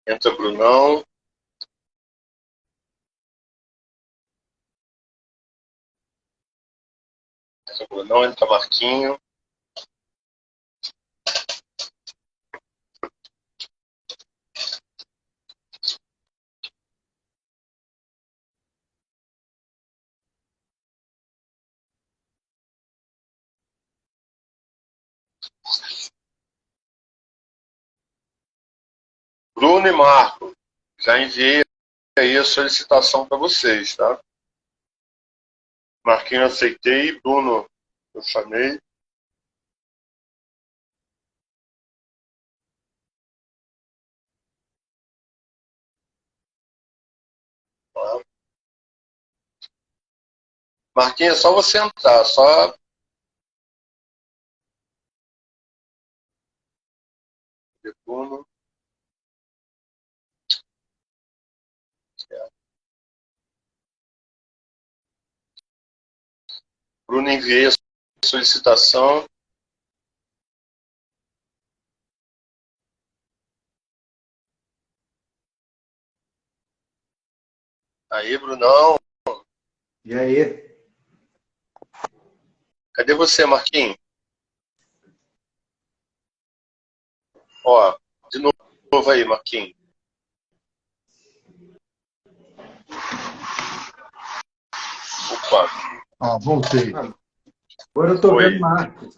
Entra Brunão. Entra Brunão, entra Marquinho. Bruno e Marco, já enviei aí a solicitação para vocês, tá? Marquinho aceitei, Bruno eu chamei. Marquinho, é só você entrar, só... Bruno. Bruno, enviei a solicitação. Aí, Brunão. E aí? Cadê você, Marquinhos? Ó, de novo aí, Marquinhos. Opa. Voltei. Agora eu tô vendo Marcos.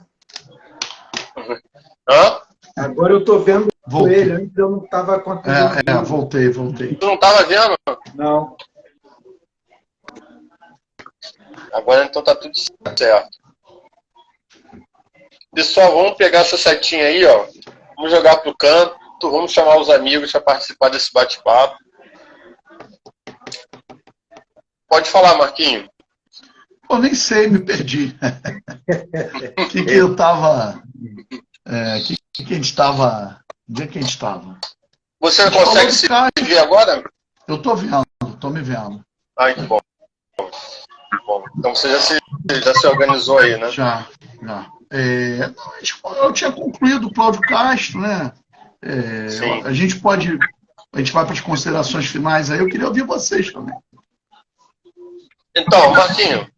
Hã? Agora eu tô vendo Voltei. ele, antes eu não estava conseguindo. Voltei. Tu não tava vendo? Não. Agora então tá tudo certo. Pessoal, vamos pegar essa setinha aí, ó. Vamos jogar pro canto, vamos chamar os amigos para participar desse bate-papo. Pode falar, Marquinhos. Eu nem sei, me perdi. Que eu tava... que a gente estava... Onde é que a gente estava? Você consegue se ver agora? Eu tô vendo, tô me vendo. Ah, que bom. Bom, então você já se organizou aí, né? Já. Eu tinha concluído o Cláudio Castro, né? A gente vai para as considerações finais aí. Eu queria ouvir vocês também. Então, Marquinhos,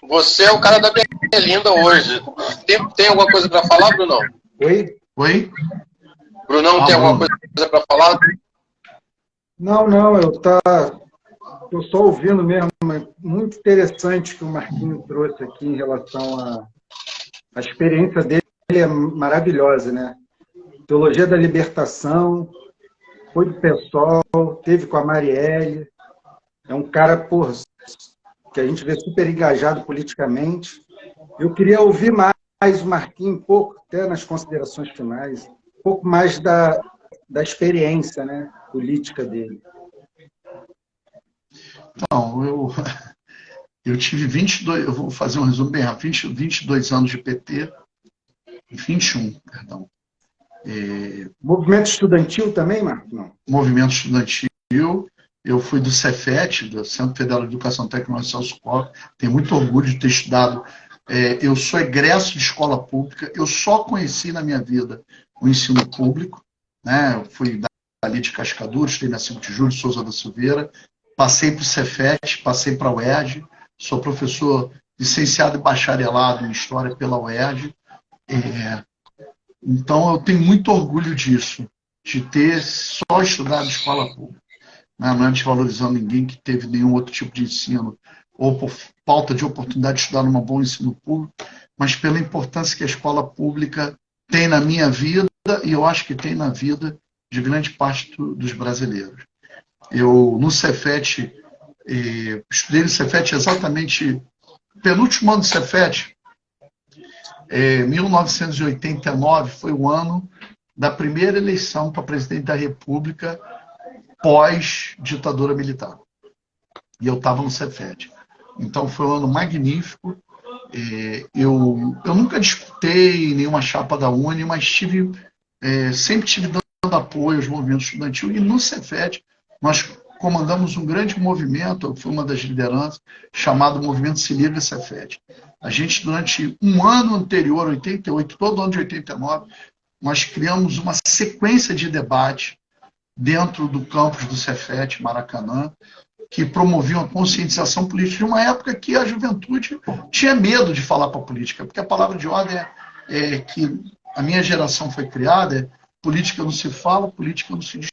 você é o cara da Berlinda hoje. Tem alguma coisa para falar, Brunão? Oi? Brunão, tem alguma coisa para falar? Não, eu só ouvindo mesmo. Muito interessante que o Marquinhos trouxe aqui em relação à experiência dele, é maravilhosa, né? Teologia da Libertação, foi do PSOL, teve com a Marielle. É um cara, que a gente vê super engajado politicamente. Eu queria ouvir mais o Marquinhos, um pouco, até nas considerações finais, um pouco mais da experiência, né, política dele. Então, eu tive 22, eu vou fazer um resumo bem rápido, 22 anos de PT, 21, perdão. Movimento estudantil também, Marcos? Não. Movimento estudantil. Eu fui do Cefet, do Centro Federal de Educação Tecnológica e Social. Tenho muito orgulho de ter estudado. Eu sou egresso de escola pública. Eu só conheci na minha vida o ensino público. Né? Eu fui dali de Cascadura, estudei na 5 de Julho, Souza da Silveira. Passei para o Cefet, passei para a UERJ. Sou professor licenciado e bacharelado em História pela UERJ. Então, eu tenho muito orgulho disso, de ter só estudado escola pública. Não é desvalorizando ninguém que teve nenhum outro tipo de ensino, ou por falta de oportunidade de estudar num bom ensino público, mas pela importância que a escola pública tem na minha vida, e eu acho que tem na vida de grande parte dos brasileiros. Eu, no Cefet, estudei no Cefet exatamente, penúltimo ano do Cefet, 1989 foi o ano da primeira eleição para presidente da República pós-ditadura militar. E eu estava no Cefet. Então foi um ano magnífico. Eu nunca disputei nenhuma chapa da Uni, mas sempre tive dando apoio aos movimentos estudantis. E no Cefet nós comandamos um grande movimento, eu fui uma das lideranças, chamado Movimento Se Liga Cefet. A gente, durante um ano anterior, 88, todo ano de 89, nós criamos uma sequência de debate dentro do campus do Cefet, Maracanã, que promoviam a conscientização política de uma época que a juventude tinha medo de falar para a política, porque a palavra de ordem é que a minha geração foi criada, política não se fala, política não se discute.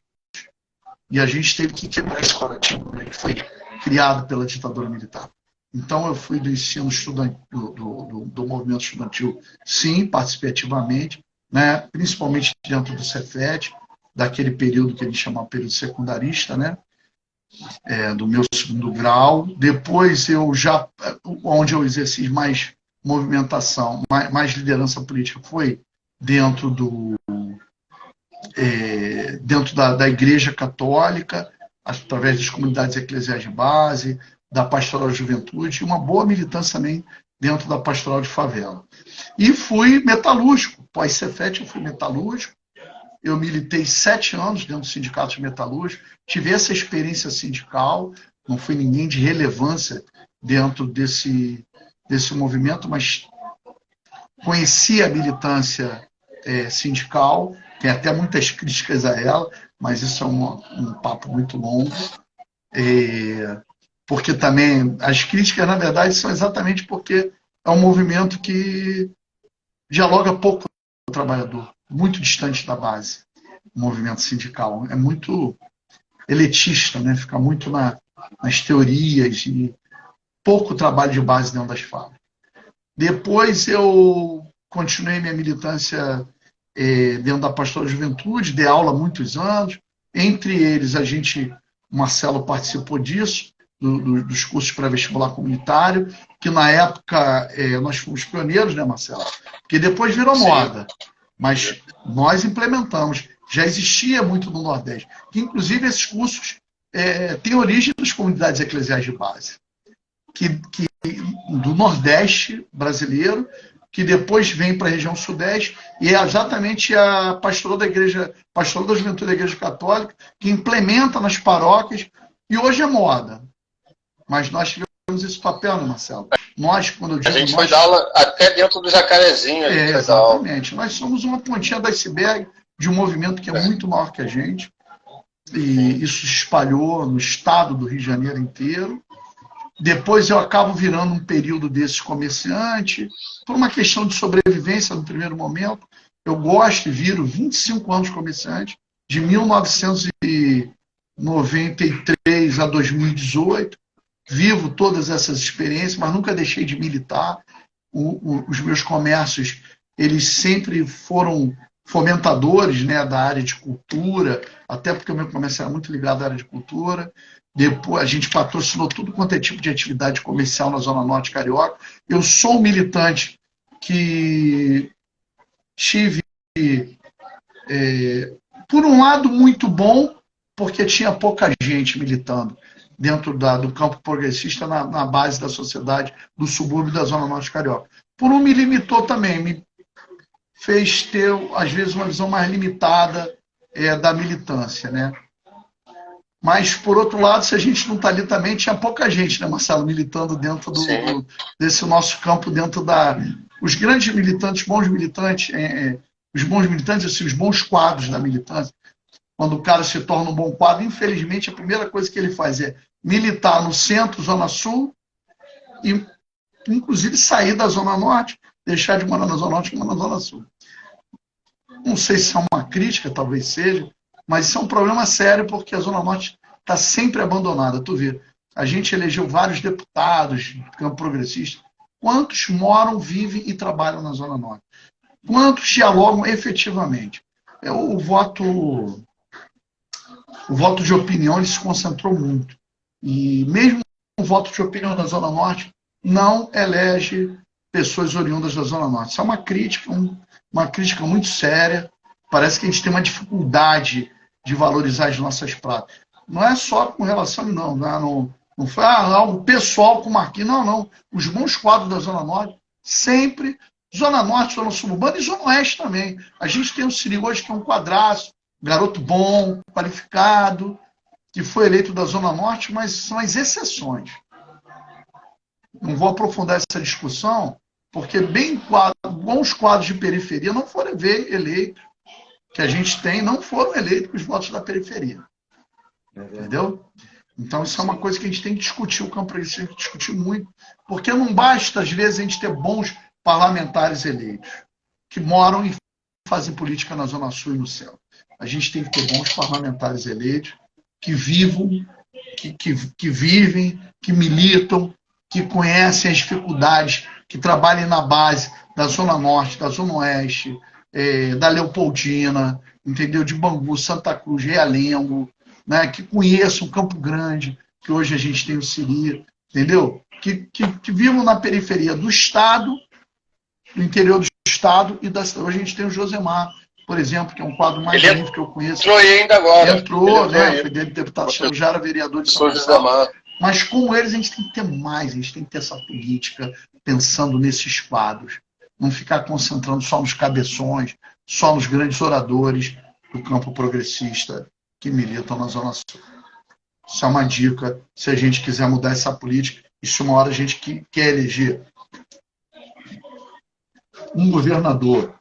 E a gente teve que quebrar esse paradigma, né, que foi criado pela ditadura militar. Então, eu fui do ensino estudantil, do movimento estudantil, sim, participei ativamente, né, principalmente dentro do Cefet, daquele período que a gente chamava período secundarista, né, do meu segundo grau. Depois, onde eu exerci mais movimentação, mais liderança política, foi dentro da Igreja Católica, através das comunidades eclesiais de base, da Pastoral de Juventude, e uma boa militância também dentro da Pastoral de Favela. E fui metalúrgico. Pós-Cefet, eu fui metalúrgico. Eu militei 7 anos dentro do sindicato de metalúrgicos, tive essa experiência sindical, não fui ninguém de relevância dentro desse movimento, mas conheci a militância sindical, tem até muitas críticas a ela, mas isso é um papo muito longo, porque também as críticas, na verdade, são exatamente porque é um movimento que dialoga pouco com o trabalhador, muito distante da base. O movimento sindical é muito elitista, né? Fica muito nas teorias e pouco trabalho de base dentro das fábricas. Depois eu continuei minha militância dentro da Pastoral de Juventude, dei aula há muitos anos. Entre eles, o Marcelo participou disso, dos cursos pré-vestibular comunitário, que na época nós fomos pioneiros, né, Marcelo? Porque depois virou moda, mas nós implementamos. Já existia muito no Nordeste, que inclusive esses cursos têm origem das comunidades eclesiais de base, do Nordeste brasileiro, que depois vem para a região Sudeste, e é exatamente a pastoral da Juventude da Igreja Católica que implementa nas paróquias, e hoje é moda. Mas nós tivemos esse papel, né, Marcelo? Nós, quando eu digo a gente foi dar aula até dentro do Jacarezinho. Exatamente. Nós somos uma pontinha do iceberg de um movimento que é muito maior que a gente, e isso se espalhou no estado do Rio de Janeiro inteiro. Depois eu acabo virando um período desses comerciante, por uma questão de sobrevivência no primeiro momento. Eu gosto e viro 25 anos comerciante, de 1993 a 2018. Vivo todas essas experiências, mas nunca deixei de militar. Os meus comércios, eles sempre foram fomentadores, né, da área de cultura, até porque o meu comércio era muito ligado à área de cultura. Depois a gente patrocinou tudo quanto é tipo de atividade comercial na Zona Norte Carioca. Eu sou um militante que tive, por um lado, muito bom, porque tinha pouca gente militando dentro do campo progressista na base da sociedade do subúrbio da Zona Norte Carioca. Por um, me limitou também, me fez ter, às vezes, uma visão mais limitada da militância, né? Mas, por outro lado, se a gente não está ali também, tinha pouca gente, né, Marcelo, militando dentro desse nosso campo, dentro os grandes militantes, bons militantes, os bons militantes, assim, os bons quadros da militância. Quando o cara se torna um bom quadro, infelizmente, a primeira coisa que ele faz é militar no centro, Zona Sul, e, inclusive, sair da Zona Norte, deixar de morar na Zona Norte e morar na Zona Sul. Não sei se é uma crítica, talvez seja, mas isso é um problema sério, porque a Zona Norte está sempre abandonada. Tu vê, a gente elegeu vários deputados do campo progressista. Quantos moram, vivem e trabalham na Zona Norte? Quantos dialogam efetivamente? O voto de opinião ele se concentrou muito. E mesmo o voto de opinião na Zona Norte não elege pessoas oriundas da Zona Norte. Isso é uma crítica muito séria. Parece que a gente tem uma dificuldade de valorizar as nossas pratas. Não é só com relação, não foi algo pessoal com o Marquinhos, não. Os bons quadros da Zona Norte, sempre, Zona Norte, Zona Suburbana e Zona Oeste também. A gente tem o Siri hoje, que é um quadraço, garoto bom, qualificado, que foi eleito da Zona Norte, mas são as exceções. Não vou aprofundar essa discussão, porque bons quadros de periferia não foram eleitos. que a gente tem não foram eleitos com os votos da periferia. Entendeu? Então, isso é uma coisa que a gente tem que discutir, o campo progressista tem que discutir muito, porque não basta, às vezes, a gente ter bons parlamentares eleitos, que moram e fazem política na Zona Sul e no céu. A gente tem que ter bons parlamentares eleitos, que vivam, que vivem, que militam, que conhecem as dificuldades, que trabalhem na base da Zona Norte, da Zona Oeste, da Leopoldina, entendeu? De Bangu, Santa Cruz, Realengo, né? Que conheçam Campo Grande, que hoje a gente tem o Siri, entendeu? Que vivam na periferia do Estado, do interior do Estado e da cidade. Hoje a gente tem o Josemar, por exemplo, que é um quadro magnífico que eu conheço. Entrou aí ainda agora. Entrou, né? Foi deputado, já era vereador de São Paulo. Mas com eles a gente tem que ter mais, a gente tem que ter essa política pensando nesses quadros. Não ficar concentrando só nos cabeções, só nos grandes oradores do campo progressista que militam na Zona Sul. Isso é uma dica, se a gente quiser mudar essa política, e se uma hora a gente quer eleger um governador,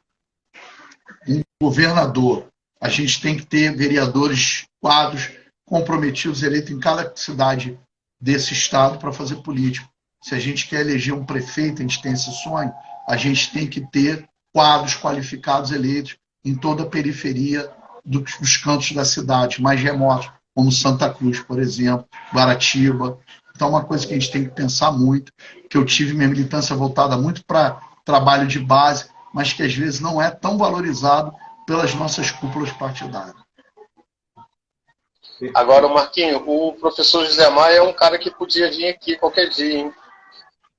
a gente tem que ter vereadores, quadros comprometidos, eleitos em cada cidade desse estado para fazer política. Se a gente quer eleger um prefeito, a gente tem esse sonho, a gente tem que ter quadros qualificados eleitos em toda a periferia dos cantos da cidade, mais remotos, como Santa Cruz, por exemplo, Guaratiba. Então, é uma coisa que a gente tem que pensar muito, que eu tive minha militância voltada muito para trabalho de base, mas que às vezes não é tão valorizado pelas nossas cúpulas partidárias. Agora, Marquinho, o professor José Maia é um cara que podia vir aqui qualquer dia, hein?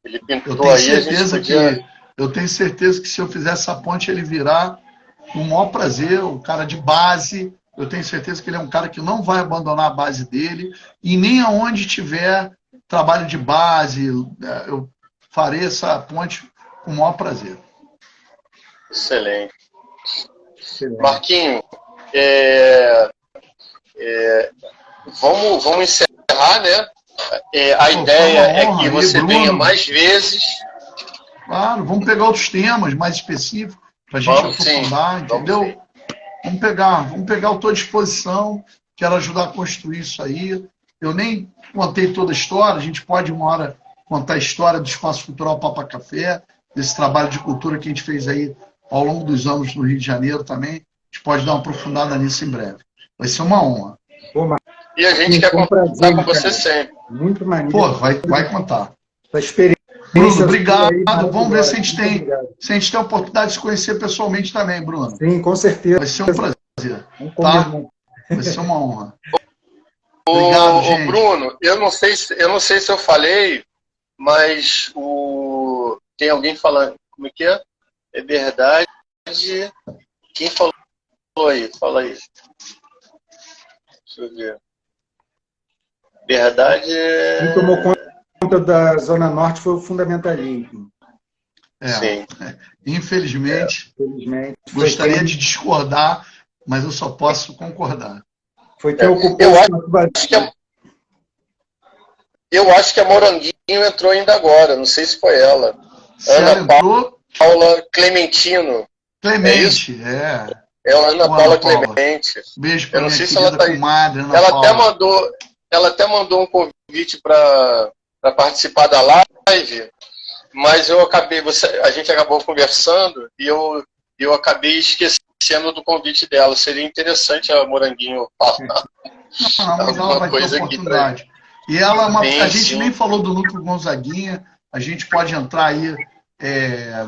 Ele pintou aí, a gente podia... Eu tenho certeza que se eu fizer essa ponte, ele virá com o maior prazer, o cara de base. Eu tenho certeza que ele é um cara que não vai abandonar a base dele, e nem aonde tiver trabalho de base, eu farei essa ponte com o maior prazer. Excelente. Marquinho, vamos encerrar, né? A ideia é que você venha mais vezes. Claro, vamos pegar outros temas mais específicos para a gente aprofundar, entendeu? Vamos pegar, eu estou à disposição, quero ajudar a construir isso aí. Eu nem contei toda a história, a gente pode uma hora contar a história do Espaço Cultural Papa Café, desse trabalho de cultura que a gente fez aí ao longo dos anos no Rio de Janeiro também. A gente pode dar uma aprofundada nisso em breve. Vai ser uma honra. E a gente quer contar com você sempre. Muito maneiro. Pô, vai contar. A experiência. Bruno, obrigado. Vamos ver se a gente tem a oportunidade de se conhecer pessoalmente também, Bruno. Sim, com certeza. Vai ser um prazer. Tá? Vai ser uma honra. Obrigado, gente. Bruno, eu não sei se eu falei, mas tem alguém falando. Como é que é? É verdade. Quem falou aí? Fala aí. Deixa eu ver. Verdade. Quem tomou conta da Zona Norte foi o fundamentalismo. Sim. Infelizmente, gostaria de discordar, mas eu só posso concordar. Foi quem ocupou eu acho que a Moranguinho entrou ainda agora, não sei se foi ela. Ana Paula Clementino. Clemente, É a Ana Paula Clemente. Beijo para eu não minha sei se ela tá comadre, Ana ela Paula. Ela até mandou um convite para participar da live, mas a gente acabou conversando e eu acabei esquecendo do convite dela. Seria interessante a Moranguinho falar. Não, mas ela vai ter oportunidade. E ela, a gente nem falou do Núcleo Gonzaguinha, a gente pode entrar aí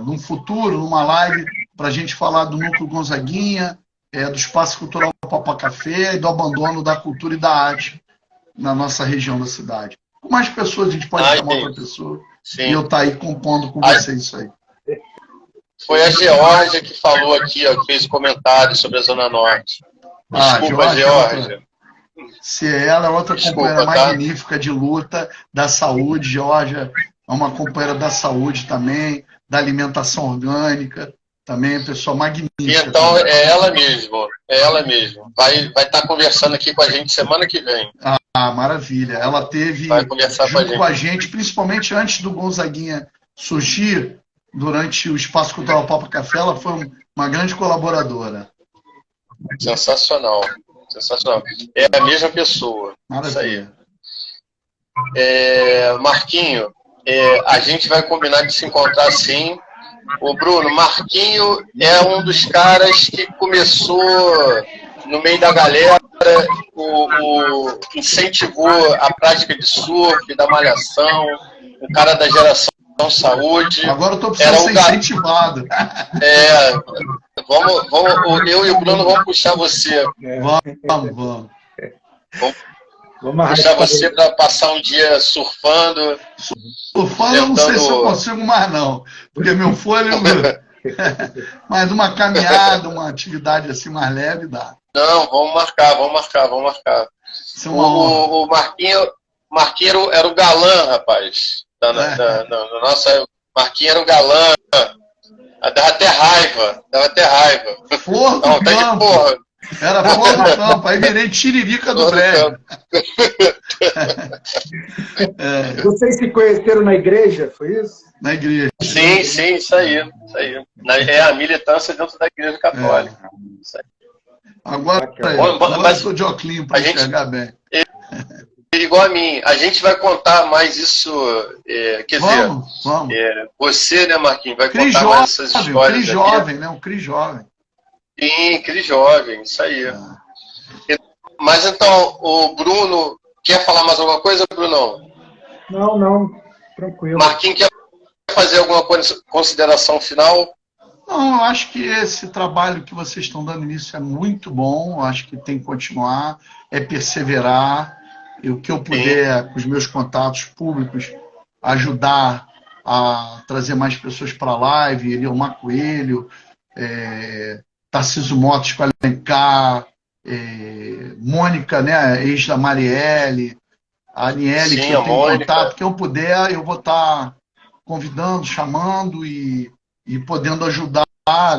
num futuro, numa live, para a gente falar do Núcleo Gonzaguinha, do Espaço Cultural Papa Café e do abandono da cultura e da arte na nossa região da cidade. Com mais pessoas, a gente pode chamar outra pessoa. Sim. E eu estar aí compondo com vocês isso aí. Foi a Geórgia que falou aqui, que fez o comentário sobre a Zona Norte. Desculpa, Geórgia. Se ela é outra companheira magnífica de luta, da saúde, Geórgia é uma companheira da saúde também, da alimentação orgânica, também pessoa magnífica. Então, também. é ela mesmo. Vai estar conversando aqui com a gente semana que vem. Maravilha. Ela teve junto com a gente, principalmente antes do Gonzaguinha surgir, durante o Espaço Cultural Papa Café, ela foi uma grande colaboradora. Sensacional. Sensacional. É a mesma pessoa. Isso aí. Maravilha. Marquinho, a gente vai combinar de se encontrar sim. O Bruno, Marquinho é um dos caras que começou no meio da galera, incentivou a prática de surf, da malhação, o cara da geração saúde. Agora eu estou precisando ser incentivado. Eu e o Bruno vamos puxar você. Vamos. Vamos puxar você para passar um dia surfando. Surfando eu não sei se eu consigo mais não, porque meu fôlego... Mas uma caminhada, uma atividade assim mais leve dá. Não, vamos marcar. O Marquinho era o galã, rapaz. Marquinho era o galã. Dava até raiva. Flor do campo. Porra. Era flor do campo. Aí virei tiririca do prédio. Vocês se conheceram na igreja, foi isso? Na igreja. Sim, isso aí. É a militância dentro da igreja católica. Isso aí. Agora eu estou de óculos para enxergar bem. Igual a mim. A gente vai contar mais isso. Vamos. Você, né, Marquinhos, vai contar mais essas histórias. Cris jovem, né? Um Cris jovem. Sim, Cris jovem, isso aí. Mas então, o Bruno, quer falar mais alguma coisa, Brunão? Não, tranquilo. Marquinhos, quer fazer alguma consideração final? Não, eu acho que esse trabalho que vocês estão dando início é muito bom, eu acho que tem que continuar, é perseverar, e o que eu puder, com os meus contatos públicos, ajudar a trazer mais pessoas para a live, Eliomar Coelho, Tarcísio Motos para Alencar, Mônica, né, ex da Marielle, a Aniele, que eu tenho contato, que eu puder, eu vou estar convidando, chamando e podendo ajudar,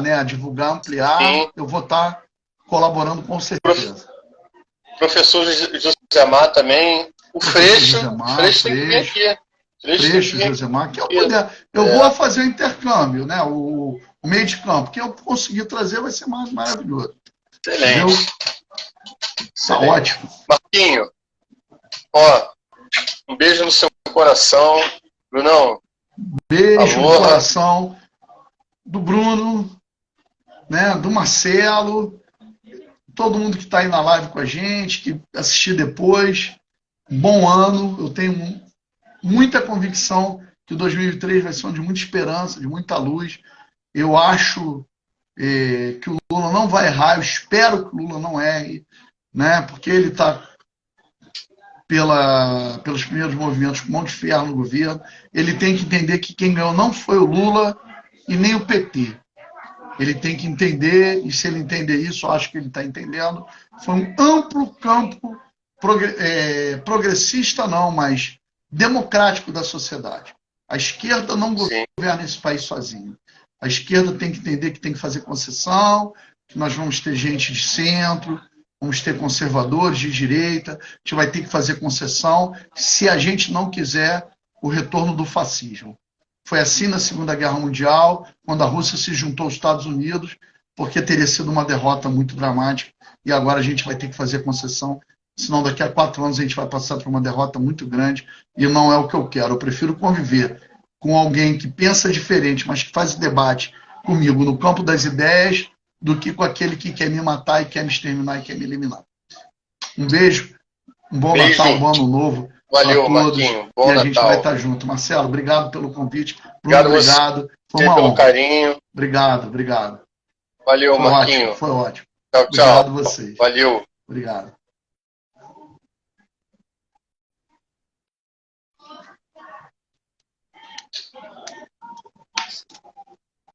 né, a divulgar, ampliar, eu vou estar colaborando com certeza. Professor Josemar também, o Freixo tem que vir aqui. Freixo, Josemar, que eu puder. Eu vou fazer o intercâmbio, né, o meio de campo, que eu conseguir trazer vai ser mais maravilhoso. Excelente. Tá ótimo. Marquinho, um beijo no seu coração. Brunão. Beijo no coração do Bruno, né, do Marcelo, todo mundo que está aí na live com a gente, que assistir depois. Bom ano. Eu tenho muita convicção que o 2023 vai ser um ano de muita esperança, de muita luz. Eu acho que o Lula não vai errar, eu espero que o Lula não erre, né, porque ele está pelos primeiros movimentos com mão de ferro no governo. Ele tem que entender que quem ganhou não foi o Lula e nem o PT. Ele tem que entender, e se ele entender isso, eu acho que ele está entendendo, foi um amplo campo progressista não, mas democrático da sociedade. A esquerda não governa esse país sozinha. A esquerda tem que entender que tem que fazer concessão, que nós vamos ter gente de centro, vamos ter conservadores de direita, a gente vai ter que fazer concessão se a gente não quiser o retorno do fascismo. Foi assim na Segunda Guerra Mundial, quando a Rússia se juntou aos Estados Unidos, porque teria sido uma derrota muito dramática, e agora a gente vai ter que fazer concessão, senão daqui a 4 anos a gente vai passar por uma derrota muito grande, e não é o que eu quero. Eu prefiro conviver com alguém que pensa diferente, mas que faz debate comigo no campo das ideias, do que com aquele que quer me matar e quer me exterminar e quer me eliminar. Um beijo, um bom Natal, um bom ano novo. Valeu, Marquinho. Bom Natal. A gente vai estar junto. Marcelo, obrigado pelo convite. Bruno, obrigado. Foi uma honra. Carinho. Obrigado. Valeu, Marquinho. Foi ótimo. Tchau. Obrigado a vocês. Valeu. Obrigado.